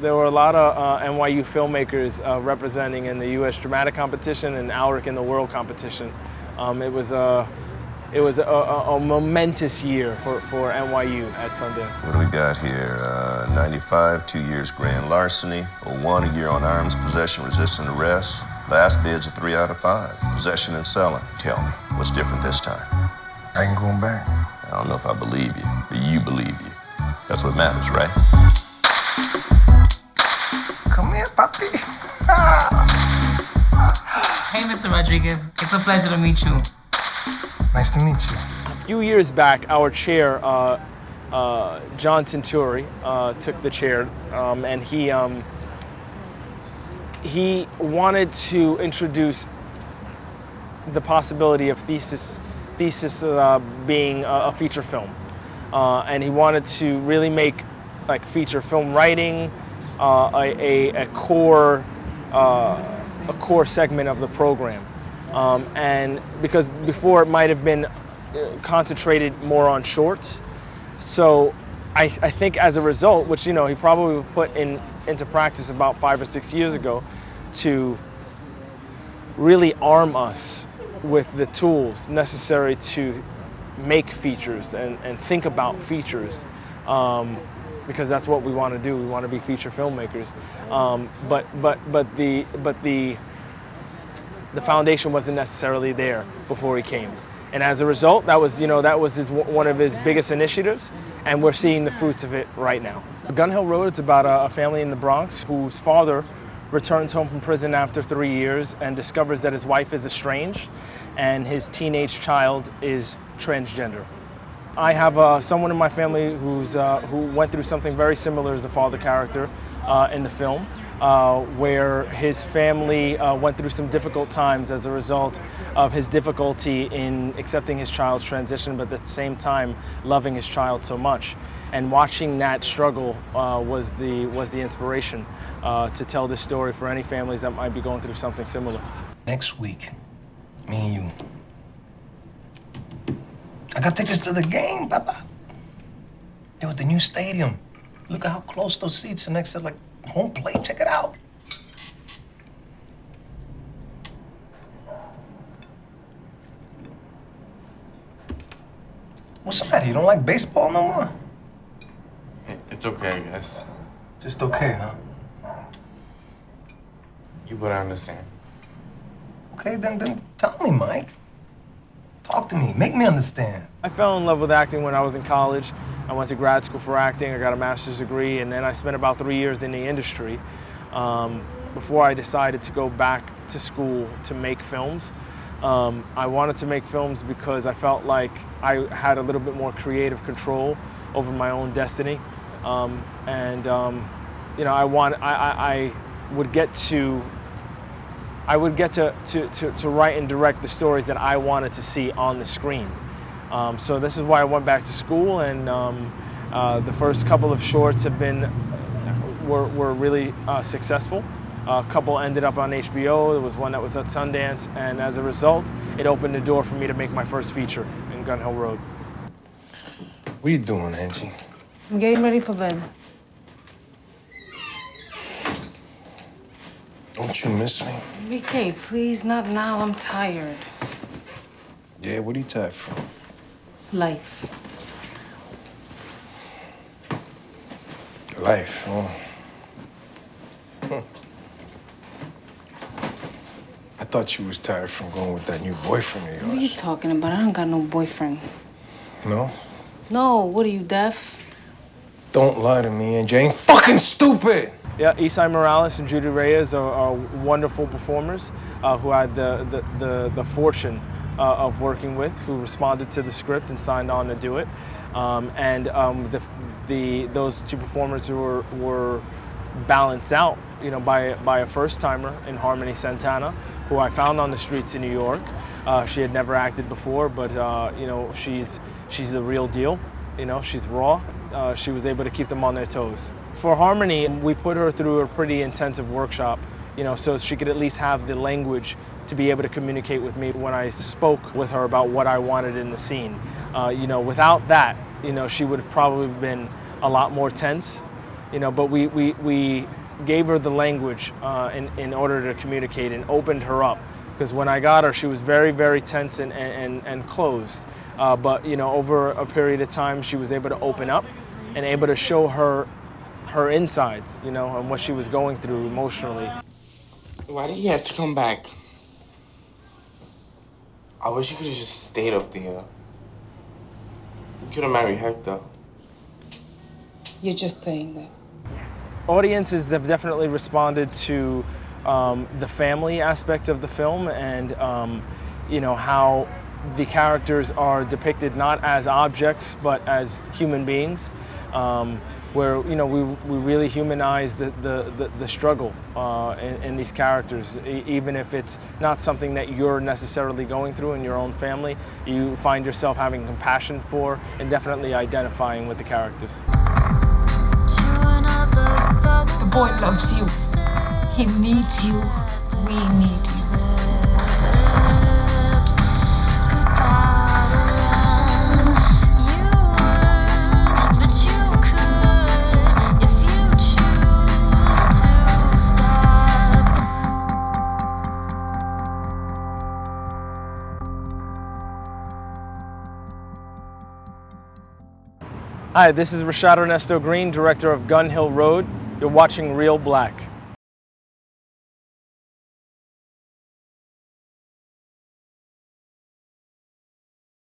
There were a lot of NYU filmmakers representing in the U.S. dramatic competition and Alric in the world competition. It was a momentous year for NYU at Sundance. What do we got here? 95, 2 years grand larceny, 01, a year on arms, possession, resisting arrest. Last bid's a 3 out of 5. Possession and selling. Tell me, what's different this time? I ain't going back. I don't know if I believe you, but you believe you. That's what matters, right? Come here, papi. Hey, Mr. Rodriguez. It's a pleasure to meet you. Nice to meet you. A few years back, our chair, John Tenturi, took the chair, and he wanted to introduce the possibility of thesis being a feature film, and he wanted to really make like feature film writing a core segment of the program. And because before it might have been concentrated more on shorts. So I think as a result, which he probably put into practice about 5 or 6 years ago, to really arm us with the tools necessary to make features and think about features, because that's what we want to do. We want to be feature filmmakers. But the foundation wasn't necessarily there before he came, and as a result, that was one of his biggest initiatives, and we're seeing the fruits of it right now. Gun Hill Road is about a family in the Bronx whose father returns home from prison after 3 years and discovers that his wife is estranged and his teenage child is transgender. I have someone in my family who went through something very similar as the father character in the film, where his family went through some difficult times as a result of his difficulty in accepting his child's transition, but at the same time loving his child so much. And watching that struggle was the inspiration to tell this story for any families that might be going through something similar. Next week, me and you. I got tickets to the game, Papa. Yo, at the new stadium. Look at how close those seats are next to, like, home plate. Check it out. What's the matter? You don't like baseball no more? It's okay, I guess. Just okay, huh? You would understand. Okay, then tell me, Mike. Talk to me. Make me understand. I fell in love with acting when I was in college. I went to grad school for acting. I got a master's degree, and then I spent about 3 years in the industry before I decided to go back to school to make films. I wanted to make films because I felt like I had a little bit more creative control over my own destiny, I would get to write and direct the stories that I wanted to see on the screen. So this is why I went back to school, and the first couple of shorts were really successful. A couple ended up on HBO. There was one that was at Sundance, and as a result, it opened the door for me to make my first feature in Gun Hill Road. What are you doing, Angie? I'm getting ready for bed. Don't you miss me? Enrique, please, not now. I'm tired. Yeah, what are you tired from? Life. Life, oh. I thought you was tired from going with that new boyfriend of yours. What are you talking about? I don't got no boyfriend. No? No, what are you, deaf? Don't lie to me, Angie. Ain't fucking stupid! Yeah, Esai Morales and Judy Reyes are wonderful performers who I had the fortune of working with, who responded to the script and signed on to do it. Those two performers were balanced out, by a first-timer in Harmony Santana, who I found on the streets in New York. She had never acted before, but she's the real deal. She's raw. She was able to keep them on their toes. For Harmony, we put her through a pretty intensive workshop, so she could at least have the language to be able to communicate with me when I spoke with her about what I wanted in the scene. Without that, she would have probably been a lot more tense, you know, but we gave her the language in order to communicate and opened her up. Because when I got her, she was very, very tense and closed. But you know, over a period of time, she was able to open up and able to show her insides, you know, and what she was going through emotionally. Why did you have to come back? I wish you could have just stayed up there. You could have married Hector. You're just saying that. Audiences have definitely responded to the family aspect of the film, and you know, how the characters are depicted not as objects but as human beings, where, you know, we really humanize the struggle in these characters. Even if it's not something that you're necessarily going through in your own family, you find yourself having compassion for and definitely identifying with the characters. The boy loves you. He needs you. We need you. Hi, this is Rashaad Ernesto Green, director of Gun Hill Road. You're watching Reelblack.